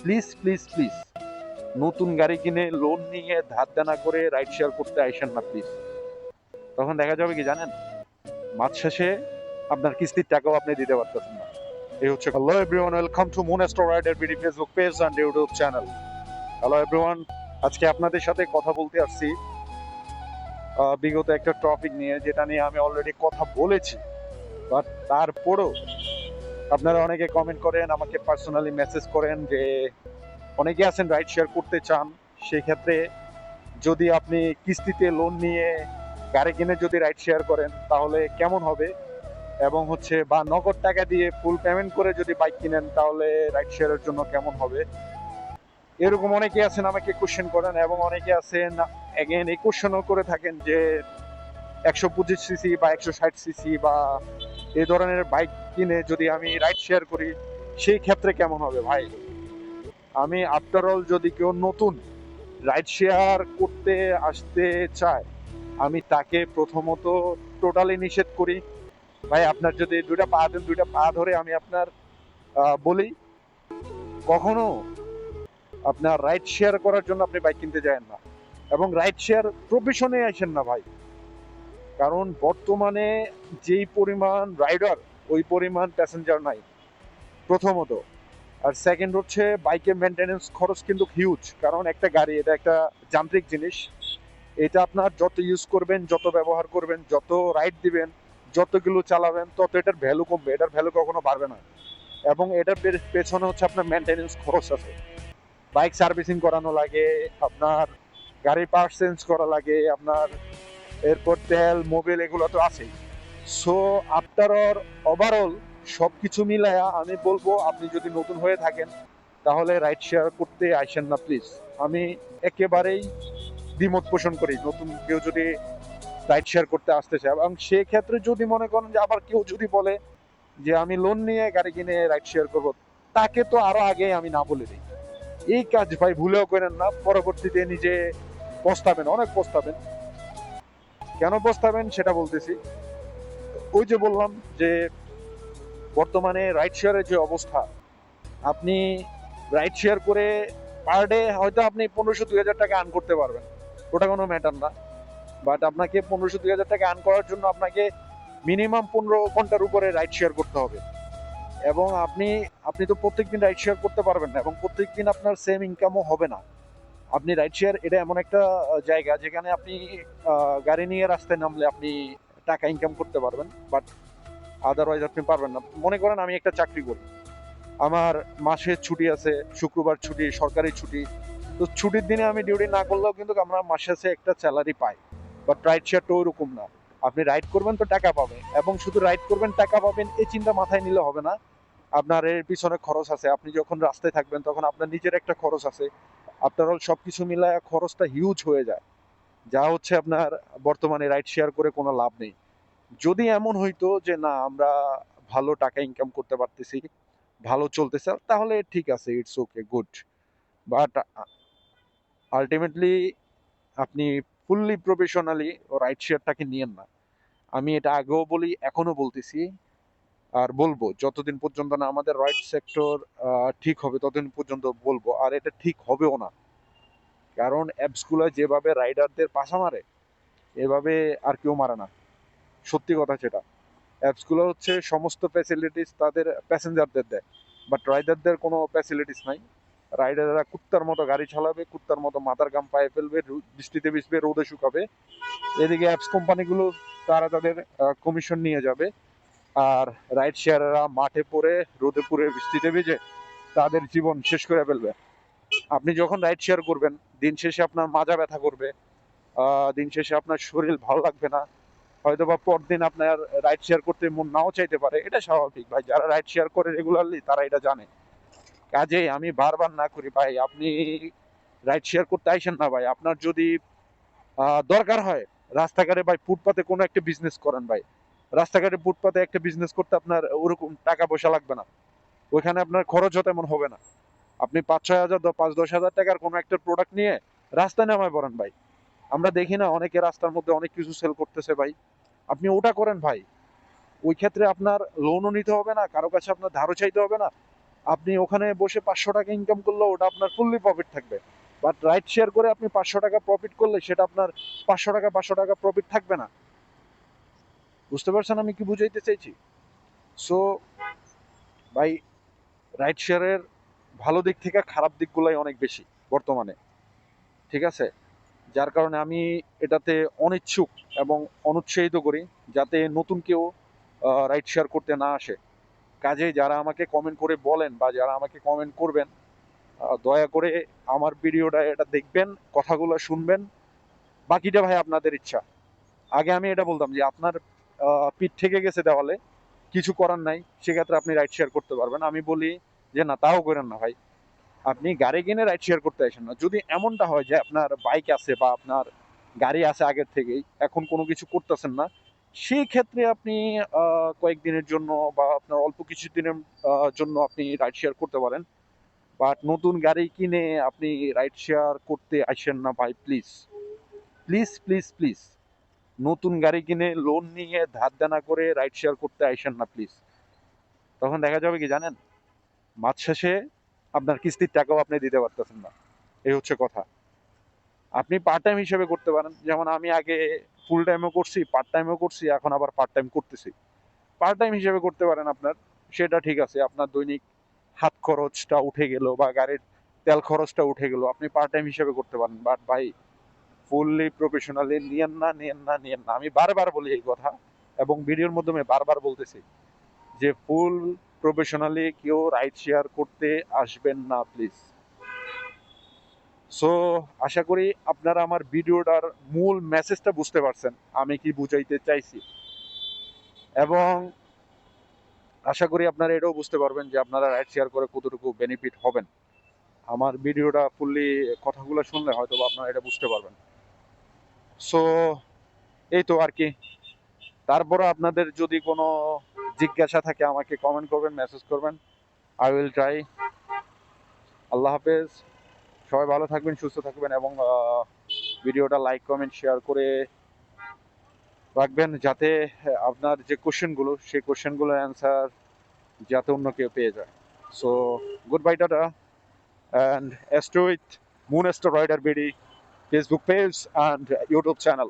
Please please please নতুন গাড়ি কিনে লোন নিয়ে ধার দেনা করে রাইড শেয়ার করতে আইসেন না প্লিজ। তখন দেখা যাবে কি জানেন, মাস শেষে আপনার কিস্তির টাকাও আপনি দিতে পারতেছেন না। এই হচ্ছে। হ্যালো এভরিওয়ান, ওয়েলকাম টু মুনেস্টো rider BD Facebook page and YouTube channel. Hello everyone, আজকে আপনাদের সাথে কথা বলতে আসছি বিগত একটা টপিক নিয়ে, যেটা নিয়ে আমি অলরেডি কথা বলেছি। বাট তারপরেও আপনারা অনেকে কমেন্ট করেন, আমাকে পার্সোনালি মেসেজ করেন যে অনেকে আছেন রাইড শেয়ার করতে চান। সেই ক্ষেত্রে যদি আপনি কিস্তিতে লোন নিয়ে গাড়ি কিনে যদি রাইড শেয়ার করেন তাহলে কেমন হবে, এবং হচ্ছে বা নগদ টাকা দিয়ে ফুল পেমেন্ট করে যদি বাইক কিনেন তাহলে রাইড শেয়ারের জন্য কেমন হবে। এরকম অনেকে আছেন আমাকে কোশ্চেন করেন, এবং অনেকে আছেন এগেন এই কোশ্চেনও করে থাকেন যে 125 সিসি বা 160 সিসি বা এই ধরনের বাইক কিনে যদি আমি রাইড শেয়ার করি সেই ক্ষেত্রে কেমন হবে। ভাই, আমি আফটার অল যদি কেউ নতুন রাইড শেয়ার করতে আসতে চায়, আমি তাকে প্রথমত টোটালি নিষেধ করি। ভাই, আপনার যদি দুইটা পা দেন, দুইটা পা ধরে আমি আপনার বলি, কখনো আপনার রাইড শেয়ার করার জন্য আপনি বাইক কিনতে যাবেন না, এবং রাইড শেয়ার প্রফেশনে আসেন না ভাই। কারণ বর্তমানে যেই পরিমাণ রাইডার ওই পরিমাণ প্যাসেঞ্জার নাই, প্রথমত। আর সেকেন্ড হচ্ছে বাইকের মেনটেনেন্স খরচ কিন্তু হিউজ, কারণ একটা গাড়ি এটা একটা যান্ত্রিক জিনিস। এটা আপনার যত ইউজ করবেন, যত ব্যবহার করবেন, যত রাইড দিবেন, যতগুলো চালাবেন, তত এটার ভ্যালু কমবে, এটার ভ্যালু কখনো বাড়বে না। এবং এটার পেছনে হচ্ছে আপনার মেনটেনেন্স খরচ আছে। বাইক সার্ভিসিং করানো লাগে, আপনার গাড়ির পার্ট চেঞ্জ করা লাগে আপনার, এরপর তেল মোবিল এগুলো তো আছেই। সো আফটার ওভারঅল সব কিছু মিলায়া আমি বলবো, আপনি যদি নতুন হয়ে থাকেন তাহলে রাইড শেয়ার করতে আসেন না প্লিজ। আমি একেবারেই দ্বিমত পোষণ করি নতুন কেউ যদি রাইড শেয়ার করতে আসতে চায়। এবং সেক্ষেত্রে যদি মনে করেন যে আবার কেউ যদি বলে যে আমি লোন নিয়ে গাড়ি কিনে রাইড শেয়ার করবো, তাকে তো আরো আগে আমি না বলে দিই। এই কাজ ভাই ভুলেও করেন না, পরবর্তীতে নিজে পস্তাবেন, অনেক পস্তাবেন। কেন পস্তাবেন সেটা বলতেছি। ওই যে বললাম যে বর্তমানে রাইড শেয়ারের যে অবস্থা, আপনি রাইড শেয়ার করে পার ডে হয়তো আপনি 1500-2000 টাকা আর্ন করতে পারবেন, ওটা কোনো ম্যাটার না। বাট আপনাকে 1500-2000 টাকা আর্ন করার জন্য আপনাকে মিনিমাম 15 ঘন্টার উপরে রাইড শেয়ার করতে হবে। এবং আপনি আপনি তো প্রত্যেকদিন রাইড শেয়ার করতে পারবেন না, এবং প্রত্যেকদিন আপনার সেম ইনকামও হবে না। আপনি রাইড শেয়ার এটা এমন একটা জায়গা যেখানে আপনি গাড়ি নিয়ে রাস্তায় নামলে আপনি টাকা ইনকাম করতে পারবেন, বাট আদারওয়াইজ আপনি পারবেন না। মনে করেন আমি একটা চাকরি করি, আমার মাসে ছুটি আছে, শুক্রবার ছুটি, সরকারি ছুটি। তো ছুটির দিনে আমি ডিউটি না করলেও কিন্তু আমরা মাসে আছে একটা salary pi. But ride share তো ওইরকম না। আপনি রাইড করবেন তো টাকা পাবেন, এবং শুধু রাইড করবেন টাকা পাবেন এই চিন্তা মাথায় নিলে হবে না। আপনার এর পিছনে খরচ আছে, আপনি যখন রাস্তায় থাকবেন তখন আপনার নিজের একটা খরচ আছে। আফটার অল সবকিছু মিলায় খরচটা হিউজ হয়ে যায়, যা হচ্ছে আপনার বর্তমানে রাইড শেয়ার করে কোনো লাভ নেই। যদি এমন হইতো যে না আমরা ভালো টাকা ইনকাম করতে পারতেছি, ভালো চলতেছে, তাহলে ঠিক আছে, it's okay, good. But ultimately আপনি ফুললি প্রফেশনালি রাইড শেয়ারটাকে নিয়েন না। আমি এটা আগেও বলি, এখনো বলতেছি, আর বলবো যতদিন পর্যন্ত না আমাদের রাইড সেক্টর ঠিক হবে ততদিন পর্যন্ত বলবো। আর এটা ঠিক হবেও না, কারণ অ্যাপসগুলো যেভাবে রাইডারদের পাশা মারে এভাবে আর কেউ মারে না, সত্যি কথা যেটা। অ্যাপসগুলো হচ্ছে সমস্ত ফ্যাসিলিটিস তাদের প্যাসেঞ্জারদের দেয়, বাট রাইডারদের কোনো ফ্যাসিলিটিস নাই। রাইডাররা কুত্তার মতো গাড়ি চালাবে, কুত্তার মতো মাথার গাম পায়ে ফেলবে, বৃষ্টিতে ভিজবে, রোদে শুকাবে। এদিকে অ্যাপস কোম্পানিগুলো তারা তাদের কমিশন নিয়ে যাবে, আর রাইড শেয়াররা মাঠে পড়ে, রোদে পুড়ে, বৃষ্টিতে ভিজে তাদের জীবন শেষ করে ফেলবে। আপনি যখন রাইড শেয়ার করবেন দিন শেষে আপনার মাজা ব্যথা করবে, দিন শেষে আপনার শরীর ভালো লাগবে না, হয়তো বা পরদিন আপনার রাইড শেয়ার করতে মন নাও চাইতে পারে। এটা স্বাভাবিক ভাই, যারা রাইড শেয়ার করে রেগুলারলি তারা এটা জানে। কাজে আমি বারবার না করি ভাই, আপনি রাইড শেয়ার করতে আইসেন না ভাই। আপনার যদি দরকার হয় রাস্তাঘাটে ভাই ফুটপাতে কোনো একটা বিজনেস করেন ভাই। রাস্তাঘাটে ফুটপাতে একটা বিজনেস করতে আপনার ওরকম টাকা পয়সা লাগবে না, ওইখানে আপনার খরচও তেমন হবে না। আপনি 5-6 হাজার 5-10 হাজার টাকার কোনো একটা প্রোডাক্ট নিয়ে রাস্তায় নামায় পড়েন ভাই। আমরা দেখি না অনেকে রাস্তার মধ্যে অনেক কিছু সেল করতেছে ভাই, আপনি ওটা করেন ভাই। ওই ক্ষেত্রে আপনার লোনও নিতে হবে না, কারো কাছে আপনার ধারও চাইতে হবে না, আপনি ওখানে বসে 500 টাকা ইনকাম করলে ওটা আপনার ফুললি প্রফিট থাকবে। বাট রাইড শেয়ার করে আপনি 500 টাকা প্রফিট করলে সেটা আপনার 500 টাকা প্রফিট থাকবে না। বুঝতে পারছেন আমি কি বুঝাইতে চাইছি? সো ভাই, রাইড শেয়ারের ভালো দিক থেকে খারাপ দিকগুলাই অনেক বেশি বর্তমানে, ঠিক আছে? যার কারণে আমি এটাতে অনিচ্ছুক এবং অনুৎসাহিত করি যাতে নতুন কেউ রাইড শেয়ার করতে না আসে। কাজেই যারা আমাকে কমেন্ট করে বলেন বা যারা আমাকে কমেন্ট করবেন, দয়া করে আমার ভিডিওটা এটা দেখবেন, কথাগুলো শুনবেন, বাকিটা ভাই আপনাদের ইচ্ছা। আগে আমি এটা বলতাম যে আপনার পিঠ থেকে গেছে দেওয়ালে, কিছু করার নাই, সেক্ষেত্রে আপনি রাইড শেয়ার করতে পারবেন। আমি বলি যে না, তাও করেন না ভাই, আপনি গাড়ি কিনে রাইড শেয়ার করতে আসেন না। যদি এমনটা হয় যে আপনার বাইক আছে বা আপনার গাড়ি আছে আগের থেকেই, এখন কোনো কিছু করতেছেন না, সেই ক্ষেত্রে আপনি কয়েকদিনের জন্য বা আপনার অল্প কিছু দিনের জন্য আপনি রাইড শেয়ার করতে পারেন। বাট নতুন গাড়ি কিনে আপনি রাইড শেয়ার করতে আসেন না ভাই, প্লিজ প্লিজ প্লিজ প্লিজ। নতুন গাড়ি কিনে লোন নিয়ে ধার দেনা করে রাইড শেয়ার করতে আসেন না প্লিজ। তখন দেখা যাবে কি জানেন, মাস শেষে আপনার কিস্তির টাকাও আপনি দিতে পারতেছেন না। এই হচ্ছে কথা। আপনি পার্ট টাইম হিসেবে করতে পারেন, যেমন আমি আগে ফুল টাইমও করছি, পার্ট টাইমও করছি, এখন আবার পার্ট টাইম করতেছি। পার্ট টাইম হিসেবে করতে পারেন আপনার, সেটা ঠিক আছে, আপনার দৈনিক হাত খরচটা উঠে গেল বা গাড়ির তেল খরচটা উঠে গেল, আপনি পার্ট টাইম হিসেবে করতে পারেন। বাট ভাই, ফুললি প্রফেশনালি নিয়েন না, নিয়েন না, নিয়েন না। আমি বারবার বলি এই কথা এবং ভিডিওর মাধ্যমে বারবার বলতেছি যে ফুল প্রফেশনালি কেউ রাইড শেয়ার করতে আসবেন না প্লিজ। সো আশা করি আপনারা আমার ভিডিওটার মূল মেসেজটা বুঝতে পারছেন, আমি কি বুঝাইতে চাইছি, এবং আশা করি আপনারা এটাও বুঝতে পারবেন যে আপনারা রাইড শেয়ার করে কতটুকু বেনিফিট হবেন। আমার ভিডিওটা ফুললি কথাগুলো শুনলে হয়তো আপনারা এটা বুঝতে পারবেন। সো এই তো আর কি। তারপরে আপনাদের যদি কোনো জিজ্ঞাসা থাকে আমাকে কমেন্ট করবেন, মেসেজ করবেন, আই উইল ট্রাই। আল্লাহ হাফেজ। সবাই ভালো থাকবেন, সুস্থ থাকবেন, এবং ভিডিওটা লাইক কমেন্ট শেয়ার করে রাখবেন যাতে আপনার যে কোশ্চেনগুলো, সেই কোশ্চেনগুলোর অ্যান্সার যাতে অন্য কেউ পেয়ে যায়। So good bye, tata, and stay with Moon Star Rider BD Facebook page and YouTube channel.